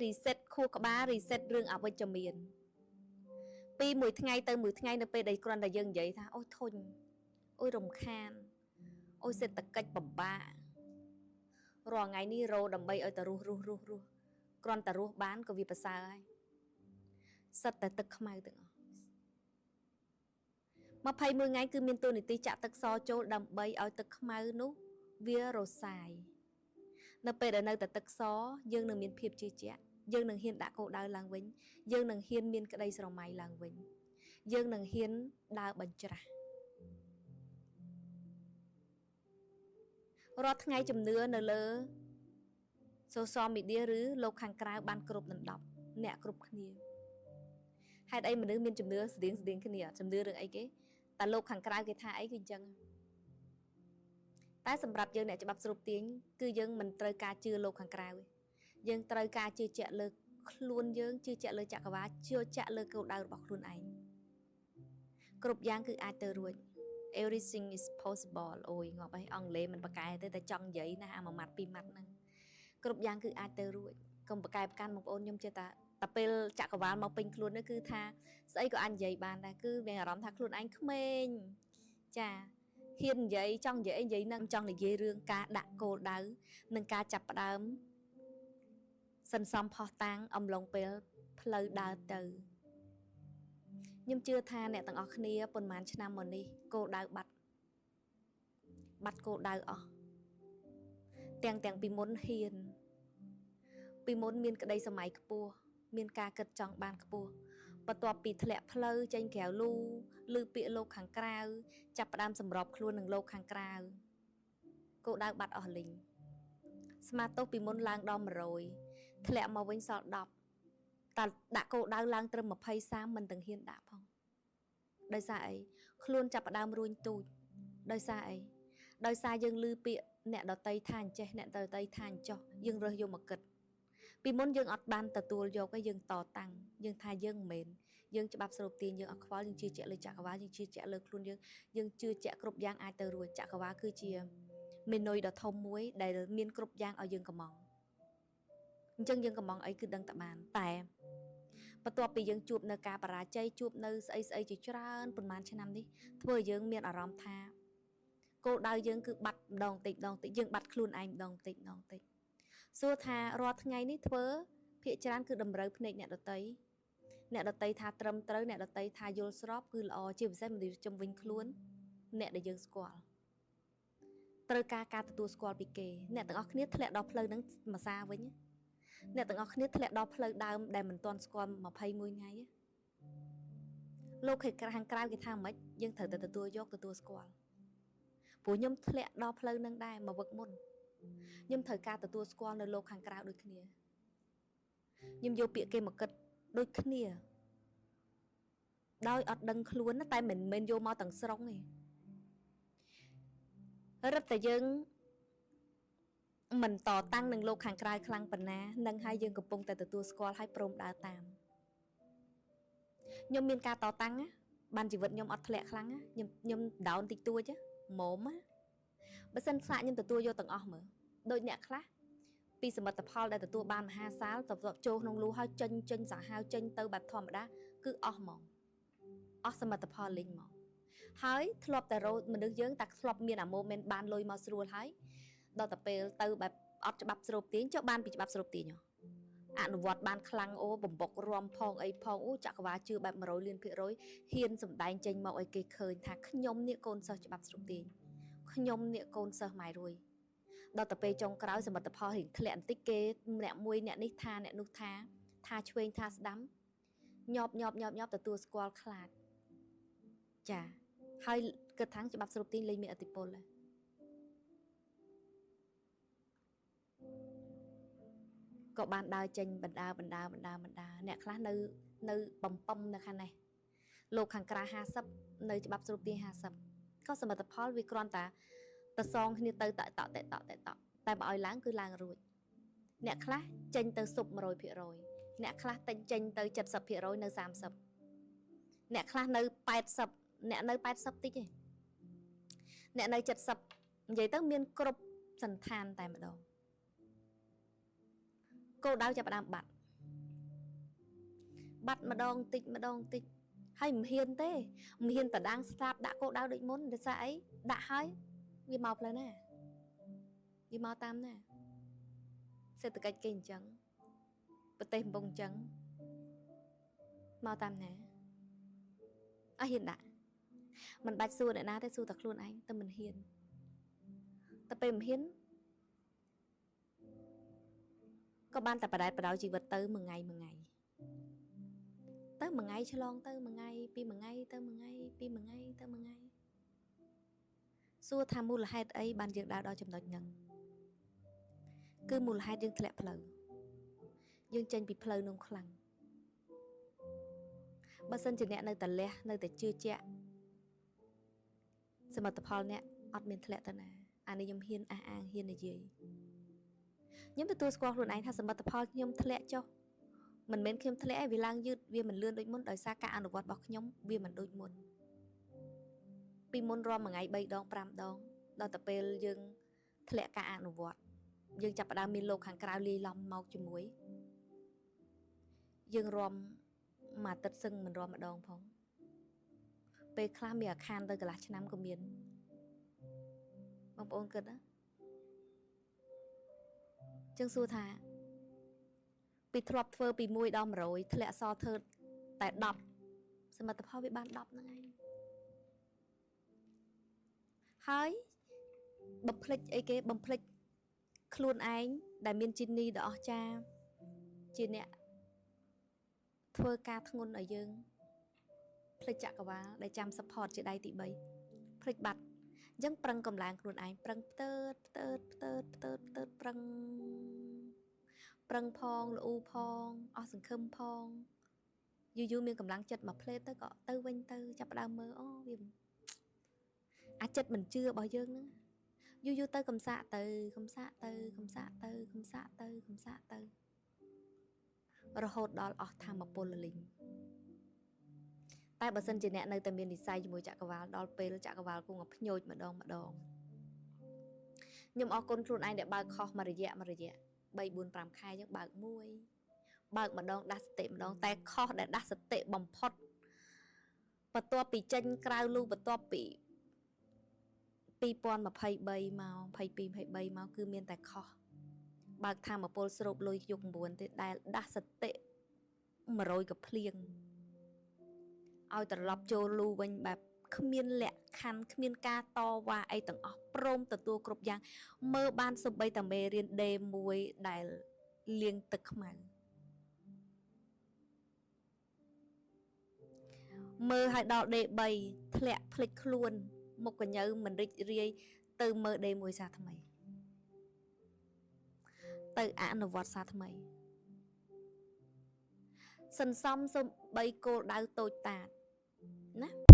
reset ខួរក្បាល reset រឿងអវិជ្ជមានពីមួយថ្ងៃទៅមួយថ្ងៃនៅពេលដែលគ្រាន់តែយើងនិយាយថាអូធុញអូយរំខានអូយសេដ្ឋកិច្ចពិបាករាល់ថ្ងៃនេះរោដើម្បីឲ្យតែរស់គ្រាន់តែរស់បានក៏វាប្រសើរហើយសិតតែទឹកខ្មៅទាំងអស់21ថ្ងៃគឺមានតួនាទីចាក់ទឹកសចូលដើម្បីឲ្យទឹកខ្មៅនោះវារសាយនៅពេលដែលនៅតែទឹកសយើងនឹងមានភាពជឿជាក់យើងនឹងហ៊ានដាក់គោលដៅឡើងវិញយើងនឹងហ៊ានមានក្តីស្រមៃឡើងវិញយើងនឹងហ៊ានដើរបញ្ច្រាស់រាល់ថ្ងៃជំនឿនៅលើ social media ឬលោកខាងក្រៅបានគ្រប់ដណ្ដប់អ្នកគ្រប់គ្នាហេតុអីមនុស្សមានជំនឿស្តៀងគ្នាជំនឿរឿងអីគេតែលោកខាងក្រៅគេថាអីគឺអញ្ចឹងតែសម្រាប់យើងអ្នកច្បាប់ស្រូបទាញគឺយើងមិនត្រូវការជឿលោកខាងក្រៅទេយើងត្រូវការជឿជាក់លើខ្លួនយើងជឿជាក់លើចក្រវាឡជឿជាក់លើគោលដៅរបស់ខ្លួនឯងគ្រប់យ៉ាងគឺអាចទៅរួច everything is possible អូយងាប់អីអង់គ្លេសមិនបកកែទេតែចង់និយាយណាអាមួយម៉ាត់ពីរម៉ាត់ហ្នឹងគ្រប់យ៉ាងគឺអាចទៅរួចកុំបកកែប្រកាន់បងប្អូនខ្ញុំចេះតែពេលចក្រវាឡមកពេញខ្លួននេះគឺថាស្អីក៏អាចនិយាយបានដែរគឺមានអារម្មណ៍ថាខ្លួនឯងក្មេងចាហ៊ាននិយាយចង់និយាយនឹងចង់និយាយរឿងការដាក់គោលដៅនិងការចាប់ផ្ដើមសន្សំផុសតាំងអំឡុងពេលផ្លូវដើរទៅខ្ញុំជឿថាអ្នកទាំងអស់គ្នាប៉ុន្មានឆ្នាំមកនេះគោលដៅបាត់គោលដៅអស់ទាំងពីមុនហ៊ានពីមុនមានក្តីសម័យខ្ពស់មានការគិតចង់បានខ្ពស់បន្ទាប់ពីធ្លាក់ផ្លូវចេញក្រៅលូឬពាក្យលោកខាងក្រៅចាប់ផ្ដើមសម្របខ្លួននឹងលោកខាងក្រៅគោលដៅបាត់អស់លីងស្មាតទោសពីមុនឡើងដល់100ធ្លាក់មកវិញសល់10តែដាក់គោលដៅឡើងត្រឹម20 30មិនទាំងហ៊ានដាក់ផងដោយសារអីខ្លួនចាប់ផ្ដើមរួញទូចដោយសារអីដោយសារយើងឮពាក្យអ្នកដតីថាអញ្ចេះអ្នកដតីថាអញ្ចោះយើងរើសយកមកគិតពីមុនយើងអត់បានទទួលយកឯងយើងតតាំងយើងថាយើងមិនមែនយើងច្បាប់ស្រូបទាញយើងអត់ខ្វល់យើងជឿជាក់លើចក្រវាឡយើងជឿជាក់លើខ្លួនយើងជឿជាក់គ្រប់យ៉ាងអាចទៅរួចចក្រវាឡគឺជាមេនុយដ៏ធំមួយដែលមានគ្រប់យ៉ាងឲ្យយើងកំងអញ្ចឹងយើងកំងអីគឺដឹងតែបានតែបន្ទាប់ពីយើងជួបនៅការបរាជ័យជួបនៅស្អីជាច្រើនប្រហែលឆ្នាំនេះធ្វើឲ្យយើងមានអារម្មណ៍ថាគោលដៅយើងគឺបាត់ម្ដងតិចយើងបាត់ខ្លួនឯងម្ដងតិចសួរថារាល់ថ្ងៃនេះធ្វើភាគច្រើនគឺតម្រូវភ្នែកអ្នកដតីថាត្រឹមត្រូវអ្នកដតីថាយល់ស្របគឺល្អជាពិសេសមនុស្សជំវិញខ្លួនអ្នកដែលយើងស្គាល់ត្រូវការទទួលស្គាល់ពីគេអ្នកទាំងអស់គ្នាធ្លាក់ដល់ផ្លូវហ្នឹងមួយសារវិញអ្នកទាំងអស់គ្នាធ្លាក់ដល់ផ្លូវដើមដែលមិនទាន់ស្គាល់21ថ្ងៃលោកខាងក្រៅគេថាម៉េចយើងត្រូវតែទទួលស្គាល់ព្រោះខ្ញុំធ្លាក់ដល់ផ្លូវហ្នឹងដែរមកវឹកមុនខ្ញុំត្រូវការទទួលស្គាល់នៅលោកខាងក្រៅដូចគ្នាខ្ញុំយកពាក្យគេមកគិតដូចគ្នាដោយអត់ដឹងខ្លួនតែមិនមែនយកមកទាំងស្រុងទេរឹតតែយើងមិនតតាំងនឹងលោកខាងក្រៅខ្លាំងប៉ុណ្ណានឹងឲ្យយើងកំពុងតែទទួលស្គាល់ឲ្យព្រមដើរតាមខ្ញុំមានការតតាំងបានជីវិតខ្ញុំអត់ធ្លាក់ខ្លាំងខ្ញុំដោនតិចតួចម៉មបើសិនស្អាតខ្ញុំទទួលយកទាំងអស់មើលដូចអ្នកខ្លះពីសមិទ្ធផលដែលទទួលបានមហាសាលទៅចូលក្នុងលូហើយចេញសាហាវចេញទៅបែបធម្មតាគឺអស់ហ្មងអស់សមិទ្ធផលលេងហ្មងហើយធ្លាប់តែរត់មនុស្សយើងតែធ្លាប់មានអាម៉ូមែនបានលុយមកស្រួលហើយដល់តែពេលទៅបែបអត់ច្បាប់ស្រូបទាញចុះបានពីច្បាប់ស្រូបទាញអនុវត្តបានខ្លាំងអូបំបុករំផងអីផងអូចក្រវាលជឿបែប100លាន%ហ៊ានសម្ដែងចេញមកឲ្យគេឃើញថាខ្ញុំនេះកូនសិស្សច្បាប់ស្រូបទាញខ្ញុំនេះកូនសិស្សម៉ៃរួយដល់តែពេលចុងក្រោយសមិទ្ធផលរៀងធ្លាក់បន្តិចគេអ្នកមួយអ្នកនេះថាអ្នកនោះថាឆ្វេងថាស្ដាំញាប់ទទួលស្គាល់ខ្លាចចាហើយគិតថាច្បាប់ស្រូបទាញលេងមានឥទ្ធិពលក៏បានដើរចេញបណ្ដាអ្នកខ្លះនៅបំពំនៅខាងនេះលោកខាងក្រៅ50នៅច្បាប់ស្រូបទាញ50ក៏សមិទ្ធផលវាគ្រាន់តែសងគ្នាទៅតតែបើឲ្យឡើងគឺឡើងរួចអ្នកខ្លះចេញទៅសុប 100% អ្នកខ្លះចេញទៅ 70% នៅ30អ្នកខ្លះនៅ80អ្នកនៅ80តិចទេអ្នកនៅ70និយាយទៅមានគ្រប់សន្តានតែម្ដងគោលដៅចាប់ផ្ដើមបាត់ bắt mà đong tịch hay hiền thế hiền ta đang sạp đã cô đau định muốn để sao ấy đã hơi vì mọc lên nè vì màu tam nè sẽ từ cách kinh trắng và tên bông trắng màu tam nè hiện đại mình bạch xua để na thế xua thật luôn anh tâm mình hiền tập em hiến có ban tập bà đại chỉ vật tới một ngày tới một ngày cho lon tới một ngày pi một ngày tới một ngày pi một ngày tới một ngày xua tham mưu là hai ấy ban dương đào đo chấm đợt nhận cứ mù là hai dương lẹ phở dương tranh bị phở nông khăng bà sân chỉ nè nơi tờ lẹ nơi tờ chưa chẹ xem mà tập hall nè ọt miền lẹ tờ nè anh ấy nhom hiên hiên là gì nhóm tôi squat luôn anh thay xem mà tập hall nhom lẹ cho mình men khiêm lẽ vì lang dư vì mình lươn đôi môn đời xa cả ăn được vọt bọc nhóm vì mình đôi môn pi môn rom mà ngày bay đón pram đón đón tập pel dương lẽ cả ăn được vọt dương chập đam mi lô hàng cào li lòng mau chùm muối dương rom mà tật sưng mình rom mà đón phong pe khlam mì khan tới cái lá năm của miền bông ôn cực đó chương xua thà bị thọp phơ bị mùi đom rồi lẽ so thơ tại đọc xem mà tập họ bị ban đọc nữa anh hơi bấm click ấy cái bấm click luôn anh đại miên Ginny đỏ cha chị nè thơ ca thôn ở dương click chặt vào để chăm support chị đây tị bấy click bật dân prăng cầm làng luôn anh prăng tơ prăng phong u phong ở sừng khâm phong du miền cầm làng chật mà play tới gõ tơ quanh tơ chập đam mơ vì chật mình chưa bao giờ nữa du tơ cầm xạ tơ rồi hốt đó ở tham một bồn linh tại bà sân chỉ nè nơi tầm miền đi say cho mùi chạc vào đó pê chạc vào cũng ngọc nhồi mà đòn nhưng ở con luôn anh để bà khó mà dạ bay buồn pram khai những bà muôi bà mà đòn đá tệ mà đòn tay khó để đá tệ bầm phốt và toa bị chân cào lu và toa bị pi pon mà phay bay mau cứ miền tại khó bà tham một bồn sụp lôi dùng buồn thì đá tệ mà rồi gặp liền ao tờ lọc cho lưu bên bà không miên lẹ khăn không miên ca to và ai tầng ọc prom tờ tua cột giang mơ ban sơ bay tờ mê riêng đê mùi đại liên tực mà mơ hai đọ đệ bày lẹ phịch luôn một cái nhớ mình rịch riêng từ mơ đê mùi xa thầm mày từ án nó vọt xa thầm mày sân xong xong bay cô đau tôi tạt nè